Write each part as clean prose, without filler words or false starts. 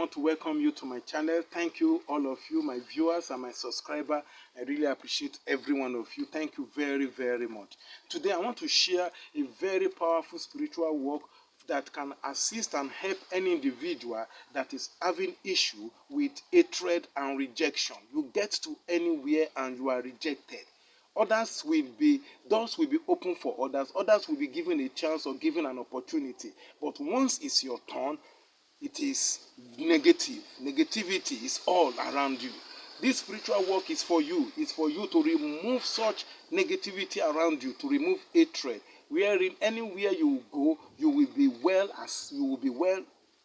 want to welcome you to my channel. Thank you, all of you, my viewers and my subscribers. I really appreciate every one of you. Thank you very, very much. Today, I want to share a very powerful spiritual work that can assist and help any individual that is having issue with hatred and rejection. You get to anywhere and you are rejected. Doors will be open for others. Others will be given a chance or given an opportunity. But once it's your turn, it is negative. Negativity is all around you. This spiritual work is for you. It's for you to remove such negativity around you, to remove hatred. Wherein anywhere you go, you will be well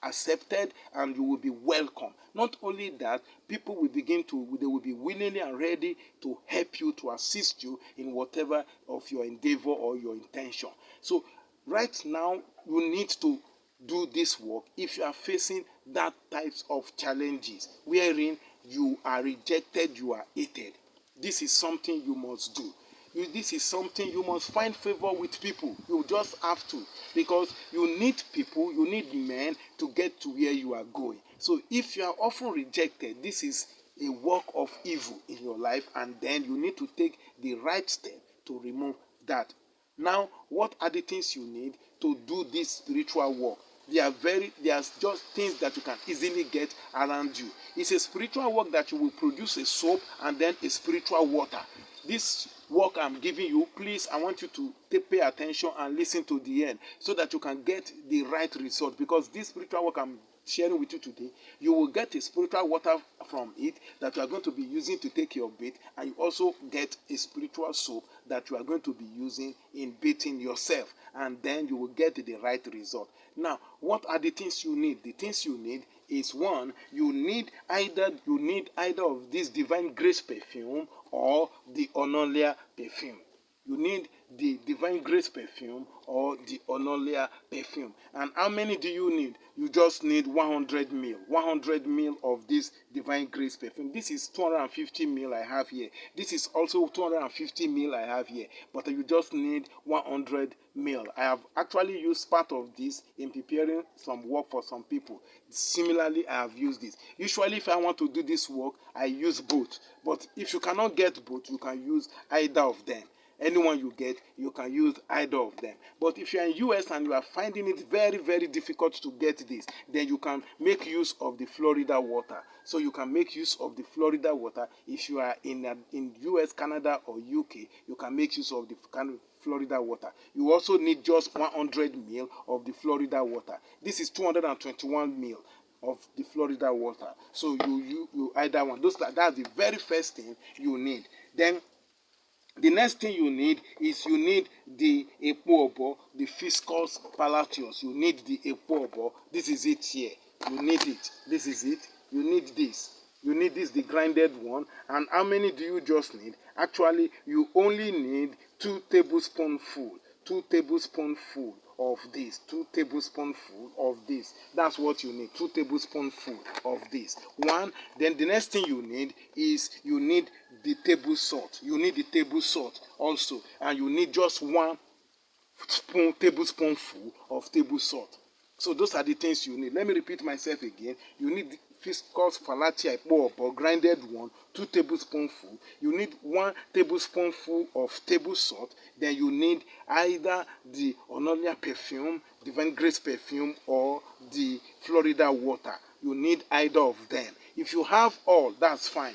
accepted and you will be welcome. Not only that, people will they will be willingly and ready to help you, to assist you in whatever of your endeavor or your intention. So right now, you need to do this work if you are facing that types of challenges wherein you are rejected, you are hated. This is something you must do. This is something you must find favor with people. You just have to, because you need people, you need men to get to where you are going. So if you are often rejected, this is a work of evil in your life, and then you need to take the right step to remove that. Now, what are the things you need to do this spiritual work? They are just things that you can easily get around you. It's a spiritual work that you will produce a soap and then a spiritual water. This work I'm giving you, please, I want you to pay attention and listen to the end so that you can get the right result. Because this spiritual work I'm sharing with you today, you will get a spiritual water from it that you are going to be using to take your bath, and you also get a spiritual soap that you are going to be using in bathing yourself, and then you will get the right result. Now, what are the things you need? The things you need is, one, you need either of this divine grace perfume or the Onolia perfume. You need the divine grace perfume or the Onolia perfume. And how many do you need? You just need 100 ml. 100 ml of this divine grace perfume. This is 250 ml I have here. This is also 250 ml I have here. But you just need 100 ml. I have actually used part of this in preparing some work for some people. Similarly, I have used this. Usually, if I want to do this work, I use both. But if you cannot get both, you can use either of them. Anyone you get, you can use either of them. But if you are in US and you are finding it very, very difficult to get this, then you can make use of the Florida water. So you can make use of the Florida water. If you are in US, Canada, or UK, you can make use of the Florida water. You also need just 100 ml of the Florida water. This is 221 ml of the Florida water. So you either one. That's the very first thing you need. Then the next thing you need is you need the epo, the Fiscus Palatius. You need the epo. This is it here. You need it. This is it. You need this. You need this, the grinded one. And how many do you just need? Actually, you only need 2 tablespoonfuls. 2 tablespoonfuls of this. 2 tablespoonfuls of this. That's what you need. 2 tablespoonfuls of this. One. Then the next thing you need is you need the table salt. You need the table salt also, and you need just 1 tablespoonful of table salt. So those are the things you need. Let me repeat myself again. You need the Fiscus Palatius or grinded one, 2 tablespoonfuls. You need 1 tablespoonful of table salt. Then you need either the Onolia perfume, divine grace perfume, or the Florida water. You need either of them. If you have all, that's fine.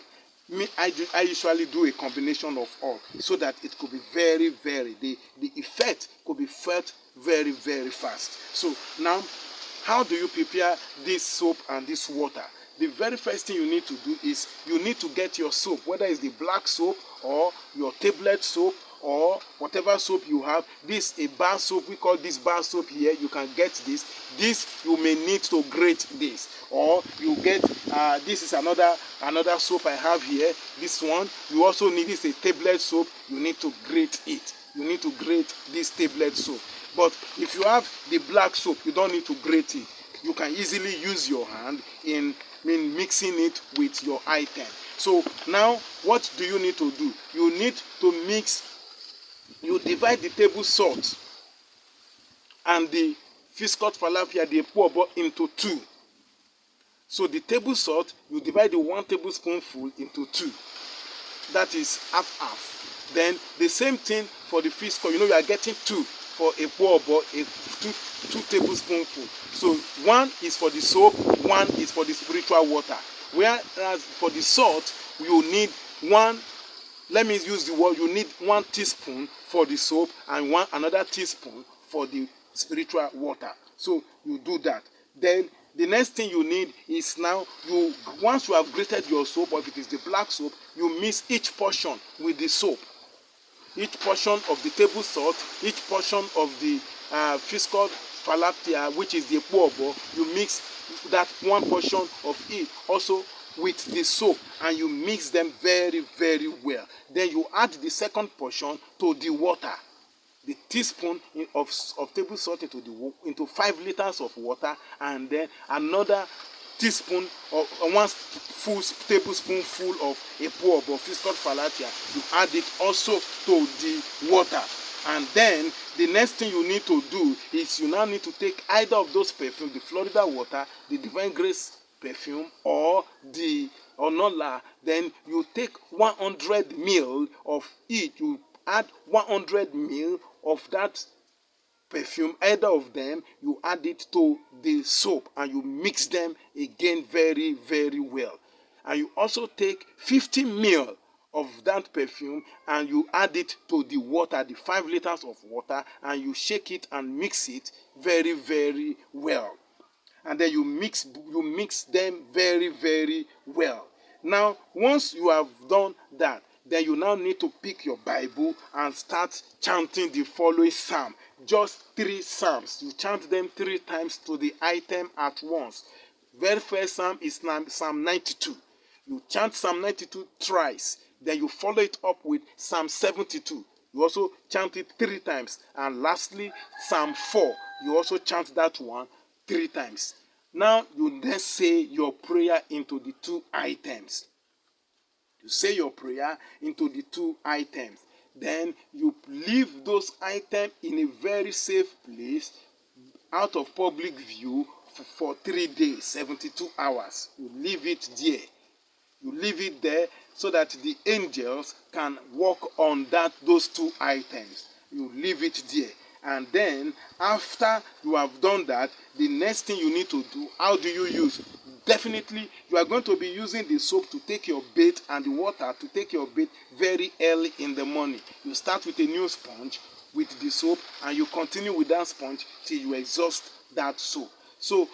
I usually do a combination of all so that it could be very, the effect could be felt very, very fast. So now, how do you prepare this soap and this water? The very first thing you need to do is you need to get your soap, whether it's the black soap or your tablet soap or whatever soap you have. This a bar soap. We call this bar soap here. You can get this. This you may need to grate this, or you get this is another soap I have here. This one you also need. This a tablet soap. You need to grate it. You need to grate this tablet soap. But if you have the black soap, you don't need to grate it. You can easily use your hand in mixing it with your item. So now, what do you need to do? You need to mix. You divide the table salt and the Fiscus Palatius, the epo, into 2. So the table salt, you divide the 1 tablespoonful into 2. That is half. Then the same thing for the fish score. You are getting 2 for a bobo, two tablespoonful. So 1 is for the soap, 1 is for the spiritual water. Whereas for the salt, you need 1. Let me use the word. You need 1 teaspoon for the soap and another teaspoon for the spiritual water. So you do that. Then the next thing you need is now once you have grated your soap, or if it is the black soap, you mix each portion with the soap. Each portion of the table salt, each portion of the fiscal falafia, which is the bobo, you mix that 1 portion of it also with the soap, and you mix them very, very well. Then you add the second portion to the water. The teaspoon of table salt into 5 liters of water, and then another teaspoon or 1 full tablespoonful of a pour of fiscal falafia. You add it also to the water. And then the next thing you need to do is you now need to take either of those perfumes, the Florida water, the Divine Grace perfume, or the Onola. Then you take 100 ml of it. You add 100 ml of that perfume, either of them. You add it to the soap and you mix them again very, very well. And you also take 50 ml of that perfume and you add it to the water, the 5 liters of water, and you shake it and mix it very, very well. And then you mix them very, very well. Now, once you have done that, then you now need to pick your Bible and start chanting the following psalm. Just 3 psalms. You chant them 3 times to the item at once. Very first psalm is Psalm 92. You chant Psalm 92 thrice. Then you follow it up with Psalm 72. You also chant it 3 times. And lastly, Psalm 4. You also chant that one 3 times. Now you then say your prayer into the 2 items. You say your prayer into the 2 items. Then you leave those items in a very safe place, out of public view, for 3 days, 72 hours. You leave it there. You leave it there so that the angels can walk on those 2 items. You leave it there. And then after you have done that, the next thing you need to do, how do you use? Definitely, you are going to be using the soap to take your bath and the water to take your bath very early in the morning. You start with a new sponge with the soap and you continue with that sponge till you exhaust that soap. So,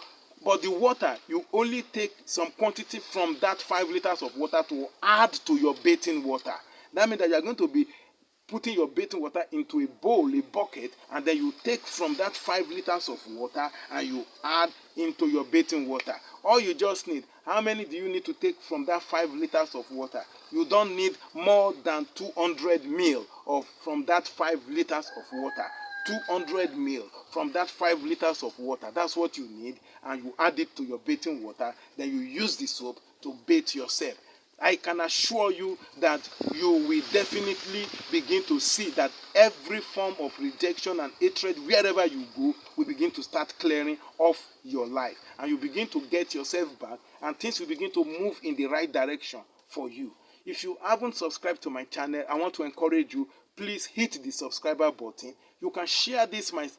but the water, you only take some quantity from that 5 liters of water to add to your bathing water. That means that you are going to be putting your bathing water into a bowl, a bucket, and then you take from that 5 liters of water and you add into your bathing water. All you just need, how many do you need to take from that 5 liters of water? You don't need more than 200 ml from that 5 liters of water. 200 ml from that 5 liters of water. That's what you need, and you add it to your bathing water. Then you use the soap to bathe yourself. I can assure you that you will definitely begin to see that every form of rejection and hatred, wherever you go, will begin to start clearing off your life. And you begin to get yourself back, and things will begin to move in the right direction for you. If you haven't subscribed to my channel, I want to encourage you, please hit the subscriber button. You can share this my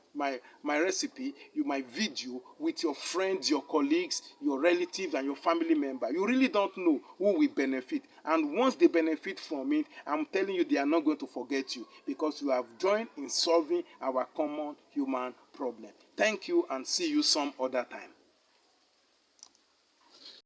recipe, my video, with your friends, your colleagues, your relatives, and your family member. You really don't know who will benefit. And once they benefit from it, I'm telling you, they are not going to forget you, because you have joined in solving our common human problem. Thank you, and see you some other time.